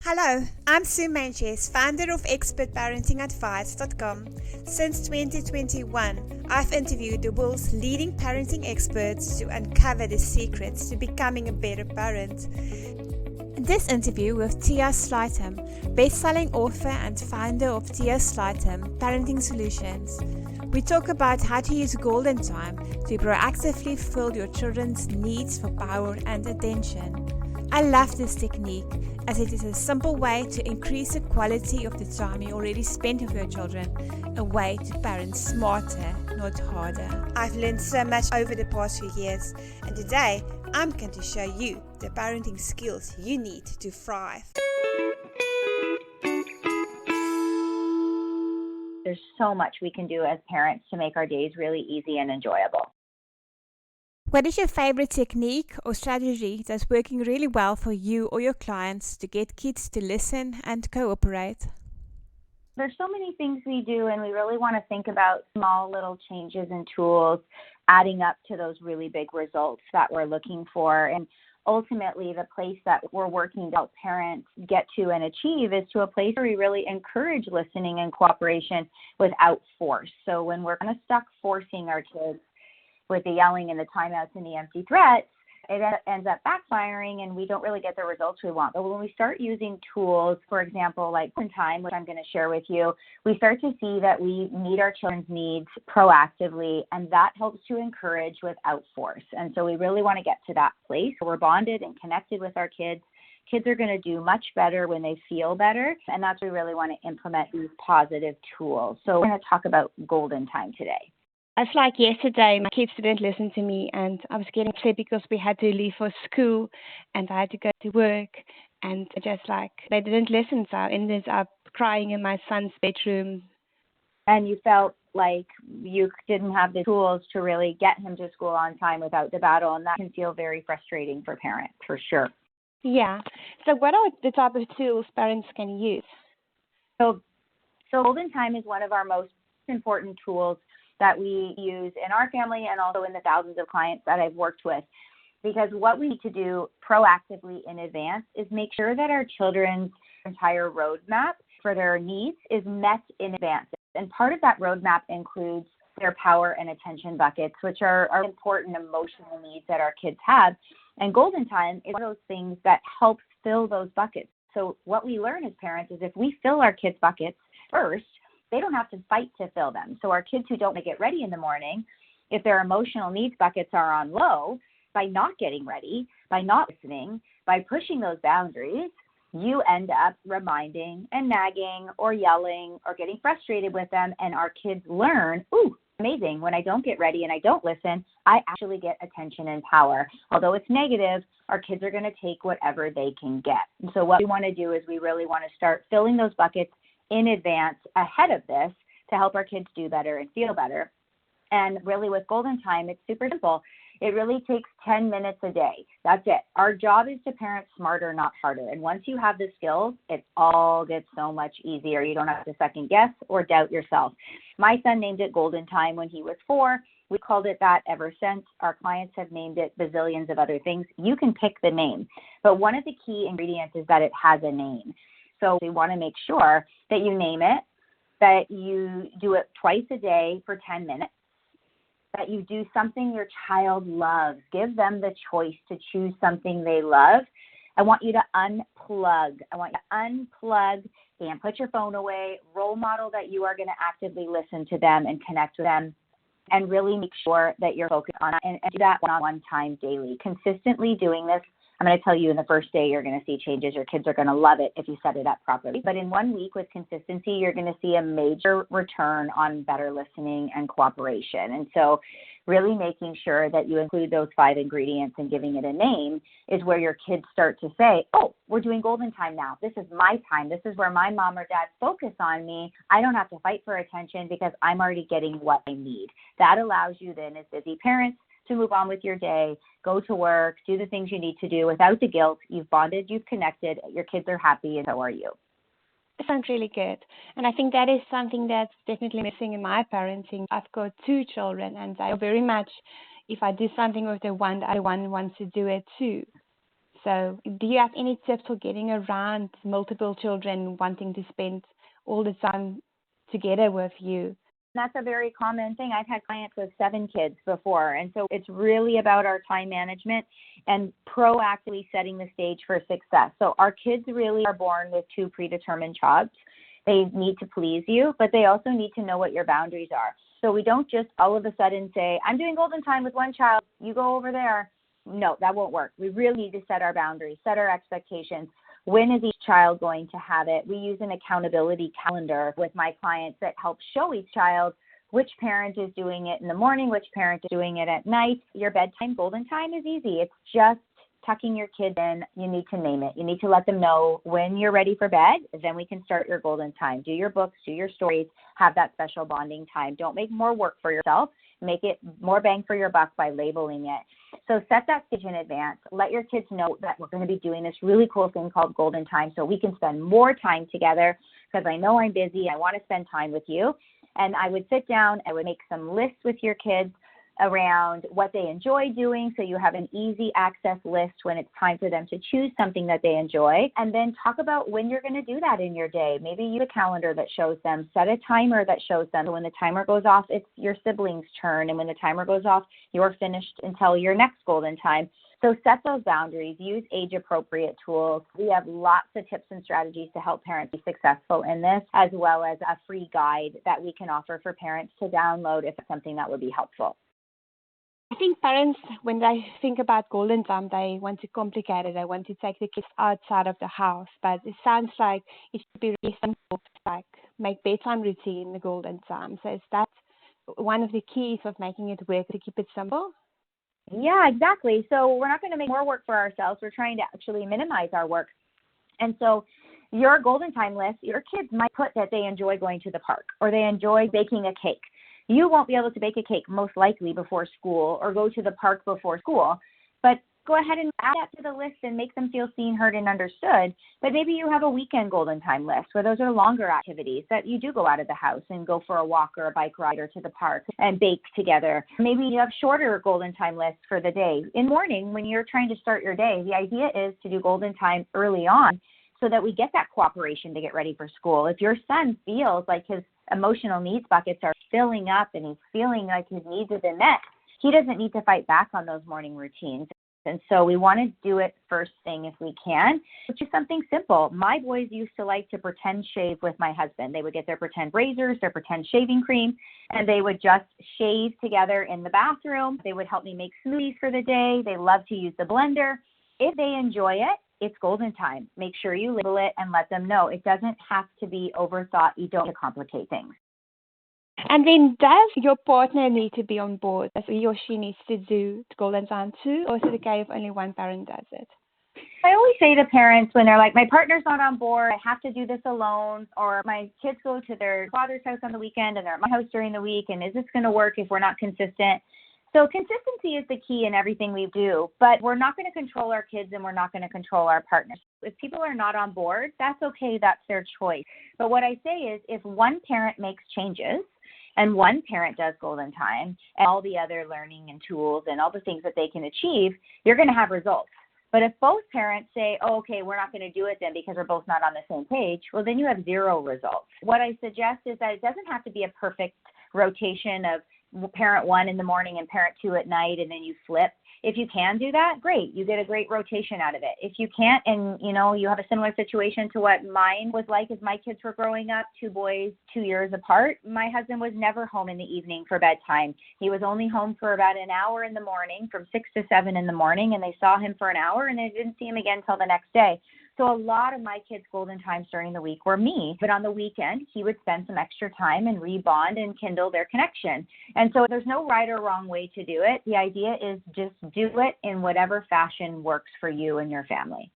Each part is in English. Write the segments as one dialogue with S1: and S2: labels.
S1: Hello, I'm Sue Manches, founder of expertparentingadvice.com. Since 2021, I've interviewed the world's leading parenting experts to uncover the secrets to becoming a better parent. In this interview with Tia Slightham, best-selling author and founder of Tia Slightham Parenting Solutions, we talk about how to use golden time to proactively fill your children's needs for power and attention. I love this technique as it is a simple way to increase the quality of the time you already spend with your children, a way to parent smarter, not harder. I've learned so much over the past few years, and today I'm going to show you the parenting skills you need to thrive.
S2: There's so much we can do as parents to make our days really easy and enjoyable.
S1: What is your favorite technique or strategy that's working really well for you or your clients to get kids to listen and cooperate?
S2: There's so many things we do, and we really want to think about small little changes and tools adding up to those really big results that we're looking for. And ultimately, the place that we're working to help parents get to and achieve is to a place where we really encourage listening and cooperation without force. So when we're kind of stuck forcing our kids with the yelling and the timeouts and the empty threats, it ends up backfiring and we don't really get the results we want. But when we start using tools, for example, like time, which I'm going to share with you, we start to see that we meet our children's needs proactively, and that helps to encourage without force. And so we really want to get to that place where we're bonded and connected with our kids. Kids are going to do much better when they feel better, and that's where we really want to implement these positive tools. So we're going to talk about golden time today.
S3: It's like yesterday, my kids didn't listen to me, and I was getting upset because we had to leave for school and I had to go to work, and they didn't listen, so I ended up crying in my son's bedroom.
S2: And you felt like you didn't have the tools to really get him to school on time without the battle, and that can feel very frustrating for parents, for sure.
S3: Yeah. So what are the type of tools parents can use?
S2: So golden time is one of our most important tools that we use in our family and also in the thousands of clients that I've worked with. Because what we need to do proactively in advance is make sure that our children's entire roadmap for their needs is met in advance. And part of that roadmap includes their power and attention buckets, which are important emotional needs that our kids have. And golden time is one of those things that helps fill those buckets. So what we learn as parents is if we fill our kids' buckets first, they don't have to fight to fill them. So our kids who don't get ready in the morning, if their emotional needs buckets are on low, by not getting ready, by not listening, by pushing those boundaries, you end up reminding and nagging or yelling or getting frustrated with them, and our kids learn, ooh, amazing, when I don't get ready and I don't listen, I actually get attention and power. Although it's negative, our kids are going to take whatever they can get. And so what we want to do is we really want to start filling those buckets in advance ahead of this to help our kids do better and feel better. And really with golden time, it's super simple. It really takes 10 minutes a day. That's it. Our job is to parent smarter, not harder. And once you have the skills, it all gets so much easier. You don't have to second guess or doubt yourself. My son named it golden time when he was 4. We called it that ever since. Our clients have named it bazillions of other things. You can pick the name. But one of the key ingredients is that it has a name. So we want to make sure that you name it, that you do it twice a day for 10 minutes, that you do something your child loves. Give them the choice to choose something they love. I want you to unplug. I want you to unplug and put your phone away, role model that you are going to actively listen to them and connect with them, and really make sure that you're focused on it and do that one-on-one time daily. Consistently doing this, I'm going to tell you in the first day, you're going to see changes. Your kids are going to love it if you set it up properly. But in 1 week with consistency, you're going to see a major return on better listening and cooperation. And so really making sure that you include those 5 ingredients and giving it a name is where your kids start to say, oh, we're doing golden time now. This is my time. This is where my mom or dad focus on me. I don't have to fight for attention because I'm already getting what I need. That allows you then as busy parents to move on with your day, go to work, do the things you need to do without the guilt. You've bonded, you've connected, your kids are happy, and so are you.
S3: It sounds really good. And I think that is something that's definitely missing in my parenting. I've got 2 children, and they are very much, if I do something with the other one wants to do it too. So do you have any tips for getting around multiple children wanting to spend all the time together with you?
S2: That's a very common thing. I've had clients with 7 kids before. And so it's really about our time management and proactively setting the stage for success. So our kids really are born with 2 predetermined jobs. They need to please you, but they also need to know what your boundaries are. So we don't just all of a sudden say, I'm doing golden time with one child, you go over there. No, that won't work. We really need to set our boundaries, set our expectations. When is each child going to have it? We use an accountability calendar with my clients that helps show each child which parent is doing it in the morning, which parent is doing it at night. Your bedtime golden time is easy. It's just tucking your kids in. You need to name it. You need to let them know when you're ready for bed, then we can start your golden time. Do your books, do your stories, have that special bonding time. Don't make more work for yourself. Make it more bang for your buck by labeling it. So set that stage in advance. Let your kids know that we're going to be doing this really cool thing called golden time so we can spend more time together because I know I'm busy. I want to spend time with you. And I would sit down, I would make some lists with your kids around what they enjoy doing so you have an easy access list when it's time for them to choose something that they enjoy. And then talk about when you're going to do that in your day. Maybe use a calendar that shows them, set a timer that shows them. So when the timer goes off, it's your siblings' turn. And when the timer goes off, you're finished until your next golden time. So set those boundaries, use age-appropriate tools. We have lots of tips and strategies to help parents be successful in this, as well as a free guide that we can offer for parents to download if it's something that would be helpful.
S3: I think parents, when they think about golden time, they want to complicate it. They want to take the kids outside of the house. But it sounds like it should be really simple, like make bedtime routine the golden time. So is that one of the keys of making it work, to keep it simple?
S2: Yeah, exactly. So we're not going to make more work for ourselves. We're trying to actually minimize our work. And so your golden time list, your kids might put that they enjoy going to the park or they enjoy baking a cake. You won't be able to bake a cake most likely before school or go to the park before school, but go ahead and add that to the list and make them feel seen, heard, and understood. But maybe you have a weekend golden time list where those are longer activities that you do go out of the house and go for a walk or a bike ride or to the park and bake together. Maybe you have shorter golden time lists for the day. In the morning, when you're trying to start your day, the idea is to do golden time early on so that we get that cooperation to get ready for school. If your son feels like his emotional needs buckets are filling up and he's feeling like his needs have been met, he doesn't need to fight back on those morning routines. And so we want to do it first thing if we can, which is something simple. My boys used to like to pretend shave with my husband. They would get their pretend razors, their pretend shaving cream, and they would just shave together in the bathroom. They would help me make smoothies for the day. They love to use the blender. If they enjoy it, it's golden time. Make sure you label it and let them know. It doesn't have to be overthought. You don't complicate things.
S3: And then does your partner need to be on board? Does he or she needs to do golden time too? Or is it okay if only one parent does it?
S2: I always say to parents when they're like, my partner's not on board, I have to do this alone, or my kids go to their father's house on the weekend and they're at my house during the week, and is this going to work if we're not consistent? So consistency is the key in everything we do, but we're not going to control our kids and we're not going to control our partners. If people are not on board, that's okay. That's their choice. But what I say is if one parent makes changes and one parent does golden time and all the other learning and tools and all the things that they can achieve, you're going to have results. But if both parents say, oh, okay, we're not going to do it then because we're both not on the same page, well, then you have 0 results. What I suggest is that it doesn't have to be a perfect rotation of parent 1 in the morning and parent 2 at night, and then you flip. If you can do that, great. You get a great rotation out of it. If you can't, and you have a similar situation to what mine was like as my kids were growing up, 2 boys, 2 years apart, my husband was never home in the evening for bedtime. He was only home for about an hour in the morning, from 6 to 7 in the morning, and they saw him for an hour, and they didn't see him again until the next day. So a lot of my kids' golden times during the week were me, but on the weekend, he would spend some extra time and rebond and kindle their connection. And so there's no right or wrong way to do it. The idea is just do it in whatever fashion works for you and your family.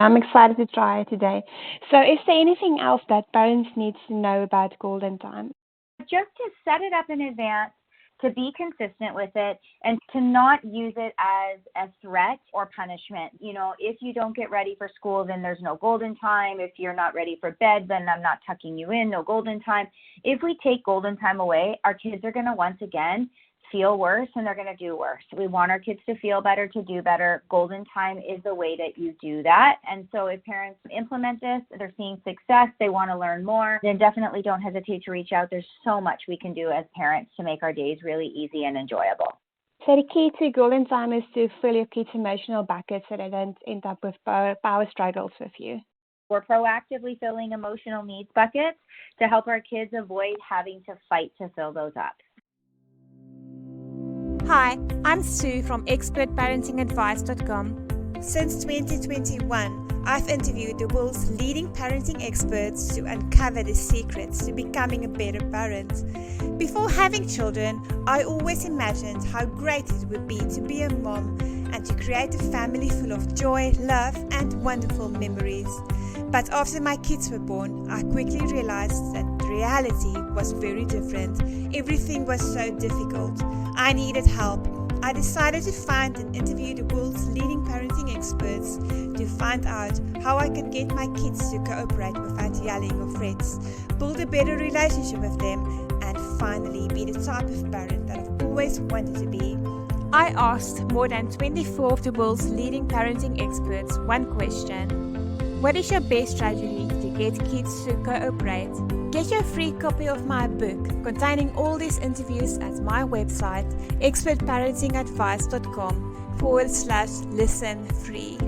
S3: I'm excited to try it today. So is there anything else that parents need to know about golden time?
S2: Just to set it up in advance, to be consistent with it, and to not use it as a threat or punishment. If you don't get ready for school, then there's no golden time. If you're not ready for bed, then I'm not tucking you in, no golden time. If we take golden time away, our kids are going to once again feel worse and they're going to do worse. We want our kids to feel better, to do better. Golden time is the way that you do that. And so if parents implement this, they're seeing success, they want to learn more, then definitely don't hesitate to reach out. There's so much we can do as parents to make our days really easy and enjoyable.
S3: So the key to golden time is to fill your kids' emotional buckets so they don't end up with power struggles with you.
S2: We're proactively filling emotional needs buckets to help our kids avoid having to fight to fill those up.
S1: Hi, I'm Sue from expertparentingadvice.com. Since 2021, I've interviewed the world's leading parenting experts to uncover the secrets to becoming a better parent. Before having children, I always imagined how great it would be to be a mom and to create a family full of joy, love, and wonderful memories. But after my kids were born, I quickly realized that reality was very different. Everything was so difficult. I needed help. I decided to find and interview the world's leading parenting experts to find out how I can get my kids to cooperate without yelling or threats, build a better relationship with them, and finally be the type of parent that I've always wanted to be. I asked more than 24 of the world's leading parenting experts one question: what is your best strategy to get kids to cooperate? Get your free copy of my book containing all these interviews at my website, expertparentingadvice.com/listen free.